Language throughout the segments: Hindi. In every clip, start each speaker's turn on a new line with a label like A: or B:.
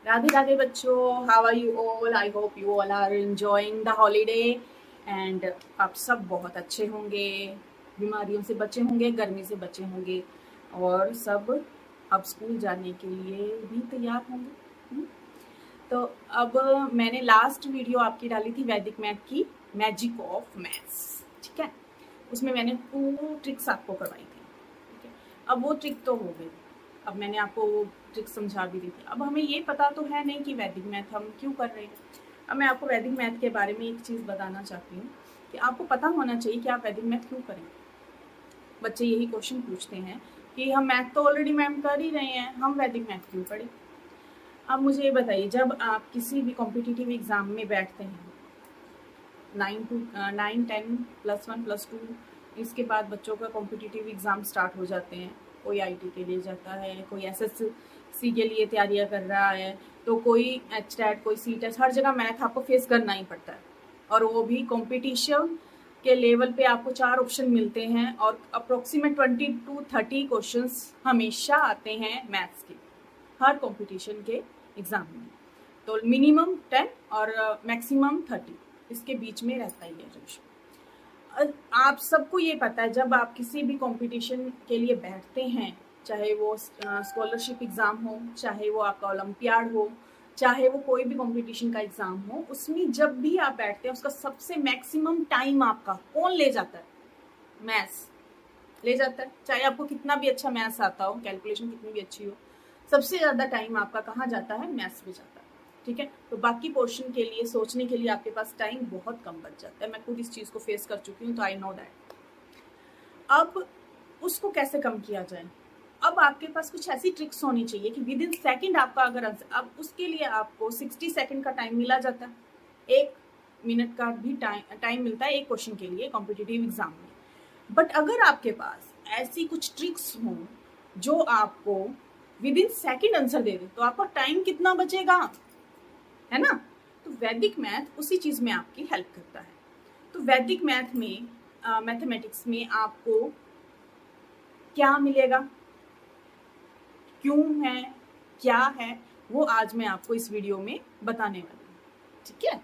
A: राधे राधे बच्चों, how are you all? I hope you all are enjoying the holiday and आप सब बहुत अच्छे होंगे, बीमारियों से बचे होंगे, गर्मी से बचे होंगे और सब अब स्कूल जाने के लिए भी तैयार होंगे। तो अब मैंने लास्ट वीडियो आपकी डाली थी वैदिक मैथ की, मैजिक ऑफ मैथ्स, ठीक है। उसमें मैंने 2 ट्रिक्स आपको करवाई थी, ठीक है। अब वो ट्रिक तो हो गई, अब मैंने आपको वो ट्रिक समझा भी दी थी। अब हमें ये पता तो है नहीं कि वैदिक मैथ हम क्यों कर रहे हैं। अब मैं आपको वैदिक मैथ के बारे में एक चीज़ बताना चाहती हूँ कि आपको पता होना चाहिए कि आप वैदिक मैथ क्यों करें। बच्चे यही क्वेश्चन पूछते हैं कि हम मैथ तो ऑलरेडी मैम कर ही रहे हैं, हम वैदिक मैथ क्यों पढ़ें। अब मुझे ये बताइए, जब आप किसी भी कॉम्पिटिटिव एग्ज़ाम में बैठते हैं, 9 10 +1 +2, इसके बाद बच्चों का कॉम्पिटिटिव एग्ज़ाम स्टार्ट हो जाते हैं। कोई आईटी के लिए जाता है, कोई एसएससी के लिए तैयारियां कर रहा है, तो कोई एचटेट, कोई सीटेट, हर जगह मैथ आपको फेस करना ही पड़ता है। और वो भी कॉम्पिटिशन के लेवल पे आपको 4 ऑप्शन मिलते हैं और अप्रोक्सीमेट 20 to 30 क्वेश्चंस हमेशा आते हैं मैथ्स के, हर कॉम्पिटिशन के एग्ज़ाम में। तो मिनिमम 10 और मैक्सिमम 30, इसके बीच में रहता ही है रेशो। आप सबको ये पता है, जब आप किसी भी कंपटीशन के लिए बैठते हैं, चाहे वो स्कॉलरशिप एग्ज़ाम हो, चाहे वो आपका ओलंपियाड हो, चाहे वो कोई भी कंपटीशन का एग्ज़ाम हो, उसमें जब भी आप बैठते हैं उसका सबसे मैक्सिमम टाइम आपका कौन ले जाता है? मैथ्स ले जाता है। चाहे आपको कितना भी अच्छा मैथ्स आता हो, कैलकुलेशन कितनी भी अच्छी हो, सबसे ज़्यादा टाइम आपका कहाँ जाता है? मैथ्स में जाता है, ठीक है। तो बाकी पोर्शन के लिए, सोचने के लिए आपके पास टाइम बहुत कम बच जाता है। मैं खुद इस चीज़ को फेस कर चुकी हूँ, तो आई नो दैट। अब उसको कैसे कम किया जाए? अब आपके पास कुछ ऐसी ट्रिक्स होनी चाहिए कि विद इन सेकेंड आपका अगर आंसर, अब उसके लिए आपको 60 सेकेंड का टाइम मिला जाता है, 1 मिनट का भी टाइम मिलता है एक क्वेश्चन के लिए कॉम्पिटिटिव एग्जाम में। बट अगर आपके पास ऐसी कुछ ट्रिक्स हों जो आपको विद इन सेकेंड आंसर दे दे, तो आपका टाइम कितना बचेगा, है ना। तो वैदिक मैथ उसी चीज में आपकी हेल्प करता है। तो वैदिक मैथ में, मैथमेटिक्स में आपको क्या मिलेगा, क्यों है, क्या है, वो आज मैं आपको इस वीडियो में बताने वाली हूँ, ठीक है।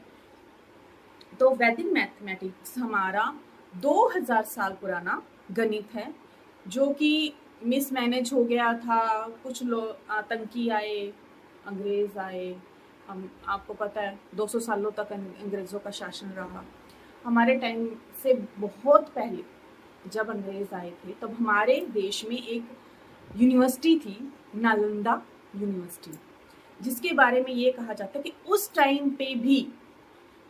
A: तो वैदिक मैथमेटिक्स हमारा 2000 साल पुराना गणित है, जो कि मिसमैनेज हो गया था। कुछ लोग, आतंकी आए, अंग्रेज आए, हम आपको पता है 200 सालों तक अंग्रेज़ों का शासन रहा। हमारे टाइम से बहुत पहले जब अंग्रेज आए थे, तब हमारे देश में एक यूनिवर्सिटी थी, नालंदा यूनिवर्सिटी, जिसके बारे में ये कहा जाता है कि उस टाइम पे भी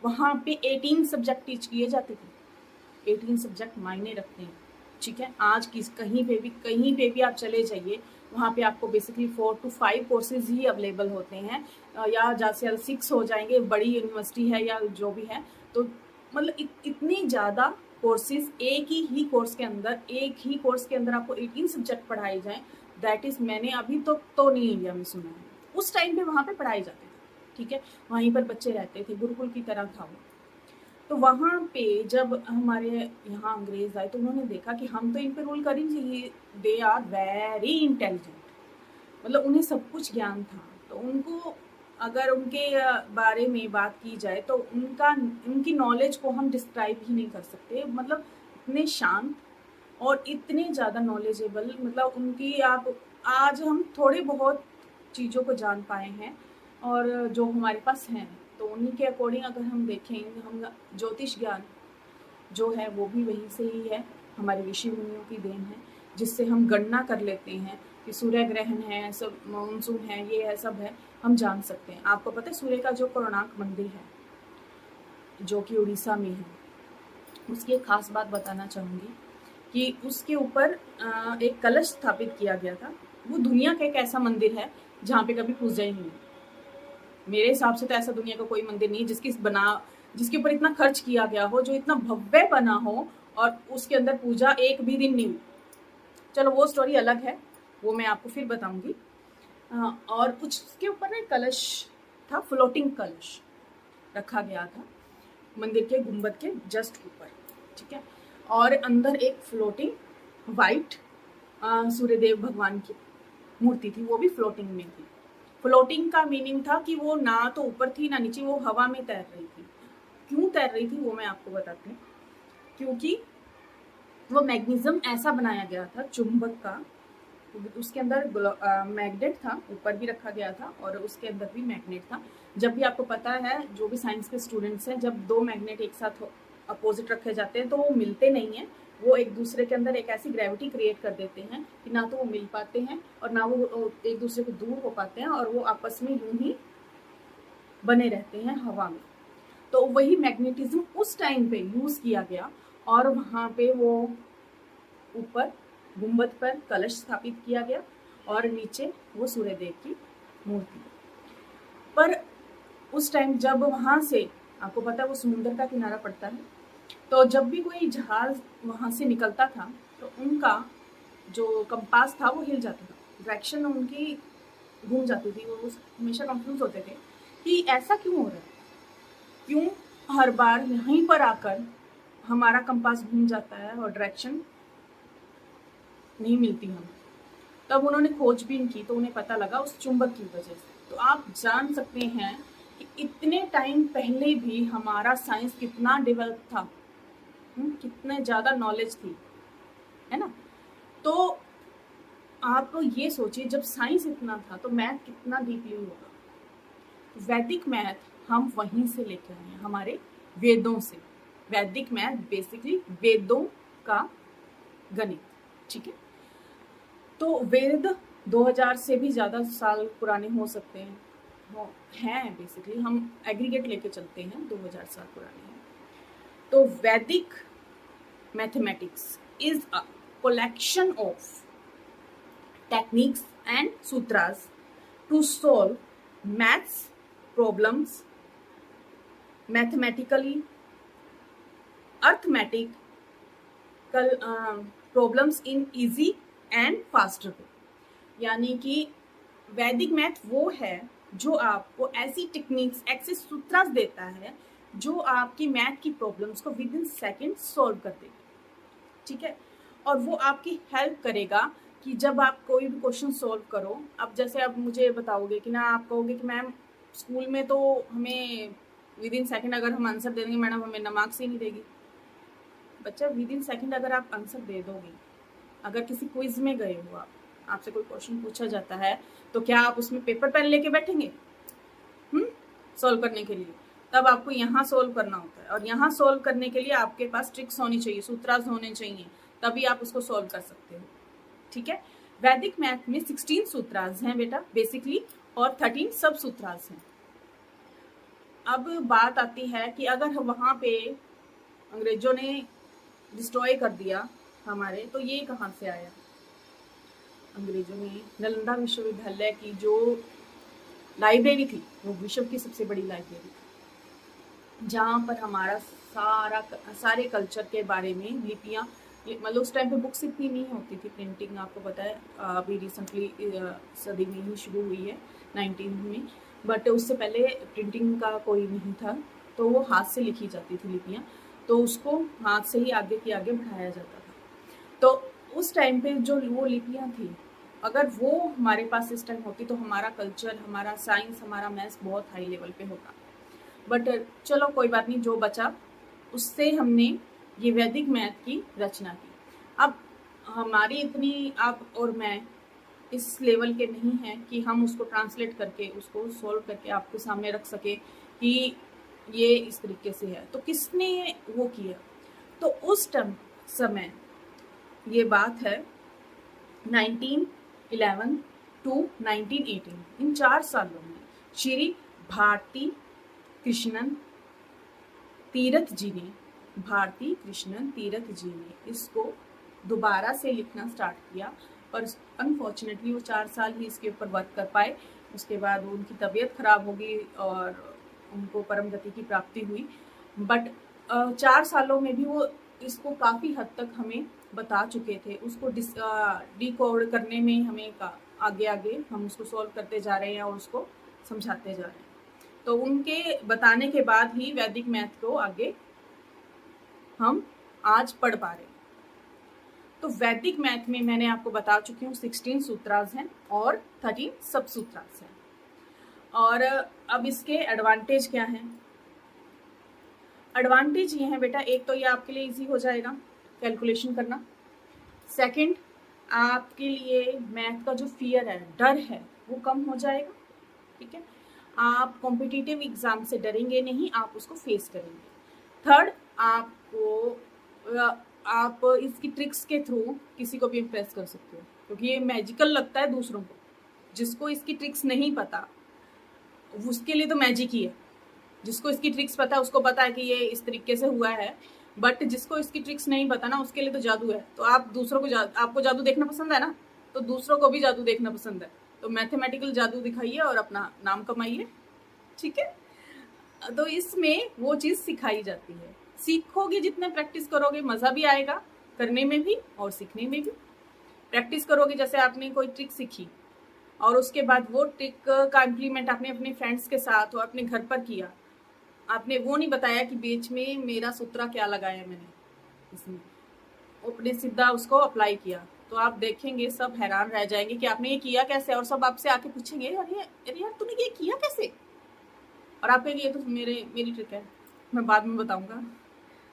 A: वहाँ पे 18 सब्जेक्ट टीच किए जाते थे। 18 सब्जेक्ट मायने रखते हैं, ठीक है। आज कहीं पे भी आप चले जाइए, वहाँ पे आपको basically 4 to 5 courses he available होते हैं, या ज़्यादा से ज़्यादा 6 हो जाएंगे, बड़ी यूनिवर्सिटी है या जो भी है। तो मतलब इतनी ज़्यादा कोर्सेज एक ही कोर्स के अंदर, एक ही कोर्स के अंदर आपको 18 सब्जेक्ट पढ़ाए जाएं, दैट इज़ मैंने अभी तो नहीं इंडिया में सुना है। उस टाइम पे वहाँ पे पढ़ाए जाते थे, ठीक है। वहीं पर बच्चे रहते थे, गुरुकुल की तरह था वो। तो वहाँ पे जब हमारे यहाँ अंग्रेज आए, तो उन्होंने देखा कि हम तो इन पे रूल कर ही चाहिए, दे आर वेरी इंटेलिजेंट, मतलब उन्हें सब कुछ ज्ञान था। तो उनको, अगर उनके बारे में बात की जाए तो उनकी नॉलेज को हम डिस्क्राइब ही नहीं कर सकते। मतलब इतने शांत और इतने ज़्यादा नॉलेजेबल, मतलब उनकी, आप आज हम थोड़े बहुत चीज़ों को जान पाए हैं और जो हमारे पास हैं, तो उन्हीं के अकॉर्डिंग अगर हम देखें, हम ज्योतिष ज्ञान जो है वो भी वहीं से ही है, हमारे ऋषि मुनियों की देन है, जिससे हम गणना कर लेते हैं कि सूर्य ग्रहण है, सब मानसून है, ये है, सब है, हम जान सकते हैं। आपको पता है सूर्य का जो कोणार्क मंदिर है, जो कि उड़ीसा में है, उसकी एक खास बात बताना चाहूँगी कि उसके ऊपर एक कलश स्थापित किया गया था। वो दुनिया का एक ऐसा मंदिर है जहाँ पे कभी पूजा ही नहीं है। मेरे हिसाब से तो ऐसा दुनिया का कोई मंदिर नहीं है जिसके ऊपर इतना खर्च किया गया हो, जो इतना भव्य बना हो और उसके अंदर पूजा एक भी दिन नहीं हुई। चलो वो स्टोरी अलग है, वो मैं आपको फिर बताऊंगी। और कुछ उसके ऊपर ना कलश था, फ्लोटिंग कलश रखा गया था मंदिर के गुंबद के जस्ट ऊपर, ठीक है। और अंदर एक फ्लोटिंग वाइट सूर्यदेव भगवान की मूर्ति थी, वो भी फ्लोटिंग में थी। फ्लोटिंग का मीनिंग था कि वो ना तो ऊपर थी ना नीचे, वो हवा में तैर रही थी। क्यों तैर रही थी वो मैं आपको बताती हूँ। क्योंकि वो मैग्नीशियम ऐसा बनाया गया था चुंबक का, उसके अंदर मैग्नेट था, ऊपर भी रखा गया था और उसके अंदर भी मैग्नेट था। जब भी आपको पता है, जो भी साइंस के स्टूडेंट्स हैं, जब दो मैग्नेट एक साथ अपोजिट रखे जाते हैं तो वो मिलते नहीं हैं, वो एक दूसरे के अंदर एक ऐसी ग्रेविटी क्रिएट कर देते हैं कि ना तो वो मिल पाते हैं और ना वो एक दूसरे को दूर हो पाते हैं, और वो आपस में यूं ही बने रहते हैं हवा में। तो वही मैग्नेटिज्म उस टाइम पे यूज किया गया और वहां पे वो ऊपर गुंबद पर कलश स्थापित किया गया और नीचे वो सूर्यदेव की मूर्ति। पर उस टाइम जब वहां से, आपको पता है वो समुद्र का किनारा पड़ता है, तो जब भी कोई जहाज वहां से निकलता था तो उनका जो कंपास था वो हिल जाता था, डायरेक्शन उनकी घूम जाती थी, वो हमेशा कंफ्यूज होते थे कि ऐसा क्यों हो रहा है, क्यों हर बार यहीं पर आकर हमारा कंपास घूम जाता है और डायरेक्शन नहीं मिलती हमें। तब उन्होंने खोजबीन की तो उन्हें पता लगा उस चुंबक की वजह से। तो आप जान सकते हैं कि इतने टाइम पहले भी हमारा साइंस कितना डेवलप था, कितने ज़्यादा नॉलेज थी, है ना। तो आप ये सोचिए, जब साइंस इतना था तो मैथ कितना डीपली होगा। वैदिक मैथ हम वहीं से लेकर आए हैं, हमारे वेदों से। वैदिक मैथ बेसिकली वेदों का गणित, ठीक है। तो वेद 2000 से भी ज़्यादा साल पुराने हो सकते हैं, हैं बेसिकली, हम एग्रीगेट लेके चलते हैं, 2000 साल पुराने हैं। तो वैदिक mathematics is a collection of techniques and sutras to solve maths problems mathematically, arithmetic problems in easy and faster way। यानी कि वैदिक मैथ वो है जो आपको ऐसी टेक्निक्स, ऐसे सूत्रास देता है जो आपकी मैथ की प्रॉब्लम्स को विद इन सेकेंड सॉल्व कर देगा, ठीक है। और वो आपकी हेल्प करेगा कि जब आप कोई भी क्वेश्चन सॉल्व करो, अब जैसे आप मुझे बताओगे कि ना, आप कहोगे कि मैम स्कूल में तो हमें विद इन सेकेंड अगर हम आंसर दे देंगे, मैडम हमें ना मार्क्स ही नहीं देगी। बच्चा, विद इन सेकेंड अगर आप आंसर दे दोगे, अगर किसी क्विज में गए हो, आपसे कोई क्वेश्चन पूछा जाता है तो क्या आप उसमें पेपर पेन लेके बैठेंगे सॉल्व करने के लिए? तब आपको यहाँ सॉल्व करना होता है, और यहाँ सॉल्व करने के लिए आपके पास ट्रिक्स होनी चाहिए, सूत्रास होने चाहिए, तभी आप उसको सॉल्व कर सकते हो, ठीक है। वैदिक मैथ में 16 सूत्रास हैं बेटा बेसिकली, और 13 सब सूत्रास हैं। अब बात आती है कि अगर वहां पे अंग्रेजों ने डिस्ट्रॉय कर दिया हमारे, तो ये कहाँ से आया? अंग्रेजों ने नालंदा विश्वविद्यालय की जो लाइब्रेरी थी, वो विश्व की सबसे बड़ी लाइब्रेरी थी, जहाँ पर हमारा सारे कल्चर के बारे में लिपियाँ, मतलब उस टाइम पे बुक्स इतनी नहीं होती थी, प्रिंटिंग आपको पता है अभी रिसेंटली सदी में ही शुरू हुई है 19 में, बट उससे पहले प्रिंटिंग का कोई नहीं था, तो वो हाथ से लिखी जाती थी लिपियाँ, तो उसको हाथ से ही आगे की आगे बढ़ाया जाता था। तो उस टाइम पे जो वो लिपियाँ थी, अगर वो हमारे पास इस टाइम होती तो हमारा कल्चर, हमारा साइंस, हमारा मैथ्स बहुत हाई लेवल पे होता। बट चलो कोई बात नहीं, जो बचा उससे हमने ये वैदिक मैथ की रचना की। अब हमारी इतनी, आप और मैं इस लेवल के नहीं हैं कि हम उसको ट्रांसलेट करके, उसको सॉल्व करके आपके सामने रख सके कि ये इस तरीके से है। तो किसने वो किया? तो उस समय ये बात है 1911 टू 1918, इन 4 सालों में श्री भारती कृष्णन तीरथ जी ने, भारती कृष्णन तीरथ जी ने इसको दोबारा से लिखना स्टार्ट किया, पर अनफॉर्चुनेटली वो 4 साल ही इसके ऊपर वर्क कर पाए। उसके बाद उनकी तबीयत खराब हो गई और उनको परम गति की प्राप्ति हुई। बट 4 सालों में भी वो इसको काफ़ी हद तक हमें बता चुके थे, उसको डिकोड करने में हमें आगे आगे हम उसको सॉल्व करते जा रहे हैं और उसको समझाते जा रहे हैं। तो उनके बताने के बाद ही वैदिक मैथ को आगे हम आज पढ़ पा रहे हैं। तो वैदिक मैथ में मैंने आपको बता चुकी हूँ 16 सूत्रास हैं और 13 सब सूत्रास हैं। और अब इसके एडवांटेज क्या हैं? एडवांटेज ये है बेटा, एक तो ये आपके लिए इजी हो जाएगा कैलकुलेशन करना। सेकंड, आपके लिए मैथ का जो फियर है, डर है, वो कम हो जाएगा। ठीक है, आप कॉम्पिटिटिव एग्जाम से डरेंगे नहीं, आप उसको फेस करेंगे। थर्ड, आप इसकी ट्रिक्स के थ्रू किसी को भी इम्प्रेस कर सकते हो, क्योंकि ये मैजिकल लगता है दूसरों को। जिसको इसकी ट्रिक्स नहीं पता उसके लिए तो मैजिक ही है। जिसको इसकी ट्रिक्स पता है उसको पता है कि ये इस तरीके से हुआ है, बट जिसको इसकी ट्रिक्स नहीं पता ना, उसके लिए तो जादू है। तो आप दूसरों को आपको जादू देखना पसंद है ना, तो दूसरों को भी जादू देखना पसंद है, तो मैथमेटिकल जादू दिखाइए और अपना नाम कमाइए। ठीक है, तो इसमें वो चीज़ सिखाई जाती है। सीखोगे, जितने प्रैक्टिस करोगे मज़ा भी आएगा करने में भी और सीखने में भी। प्रैक्टिस करोगे, जैसे आपने कोई ट्रिक सीखी और उसके बाद वो ट्रिक का इम्प्लीमेंट आपने अपने फ्रेंड्स के साथ और अपने घर पर किया, आपने वो नहीं बताया कि बीच में मेरा सूत्रा क्या लगाया मैंने इसमें, अपने सीधा उसको अप्लाई किया, तो आप देखेंगे सब हैरान रह जाएंगे कि आपने ये किया कैसे, और सब आपसे आके पूछेंगे अरे यार तूने ये किया कैसे, और आप कहेंगे ये तो मेरी ट्रिक है, मैं बाद में बताऊंगा।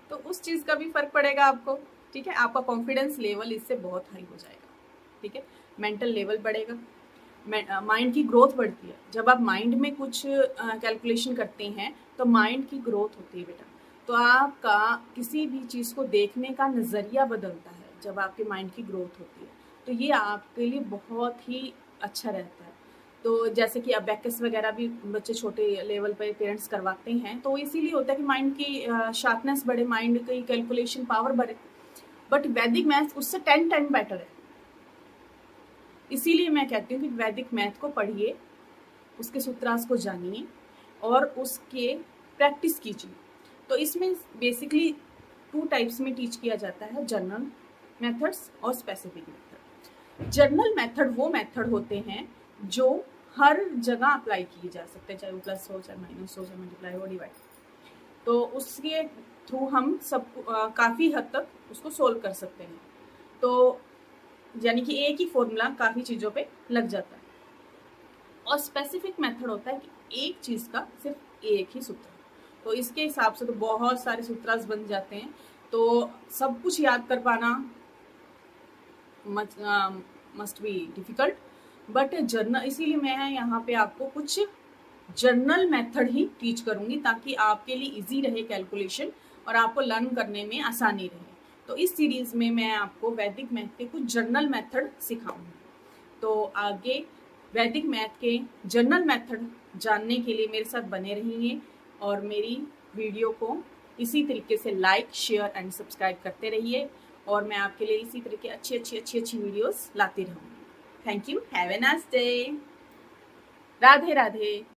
A: तो उस चीज़ का भी फर्क पड़ेगा आपको। ठीक है, आपका कॉन्फिडेंस लेवल इससे बहुत हाई हो जाएगा। ठीक है, मेंटल लेवल बढ़ेगा, माइंड की ग्रोथ बढ़ती है। जब आप माइंड में कुछ कैलकुलेशन करते हैं तो माइंड की ग्रोथ होती है बेटा, तो आपका किसी भी चीज़ को देखने का नज़रिया बदलता है जब आपके माइंड की ग्रोथ होती है। तो ये आपके लिए बहुत ही अच्छा रहता है। तो जैसे कि अबैकस वगैरह भी बच्चे छोटे लेवल पर पेरेंट्स करवाते हैं, तो इसीलिए होता है कि माइंड की शार्पनेस बढ़े, माइंड की कैलकुलेशन पावर बढ़े। बट वैदिक मैथ उससे 10 टाइम बेटर है। इसीलिए मैं कहती हूँ कि वैदिक मैथ को पढ़िए, उसके सूत्रास को जानिए और उसके प्रैक्टिस कीजिए। तो इसमें बेसिकली 2 टाइप्स में टीच किया जाता है, जनरल मेथड्स और स्पेसिफिक मेथड। जनरल मेथड वो मेथड होते हैं जो हर जगह अप्लाई किए जा सकते हैं, चाहे वो प्लस हो, चाहे माइनस हो, चाहे मल्टीप्लाई हो, डिवाइड। तो उसके थ्रू हम सब काफ़ी हद तक उसको सोल्व कर सकते हैं। तो यानी कि एक ही फॉर्मूला काफ़ी चीज़ों पे लग जाता है। और स्पेसिफिक मेथड होता है कि एक चीज़ का सिर्फ एक ही सूत्र, तो इसके हिसाब से तो बहुत सारे सूत्रास बन जाते हैं, तो सब कुछ याद कर पाना must be difficult. But journal, इसीलिए मैं यहाँ पे आपको कुछ जर्नल मेथड ही टीच करूँगी ताकि आपके लिए इजी रहे कैलकुलेशन और आपको लर्न करने में आसानी रहे। तो इस सीरीज़ में मैं आपको वैदिक मैथ के कुछ जर्नल मेथड सिखाऊंगी। तो आगे वैदिक मैथ के जर्नल मेथड जानने के लिए मेरे साथ बने रहिए और मेरी वीडियो को इसी तरीके से लाइक, शेयर एंड सब्सक्राइब करते रहिए, और मैं आपके लिए इसी तरह की अच्छी वीडियोस लाती रहूँगी। Thank you, have a nice day. Radhe Radhe.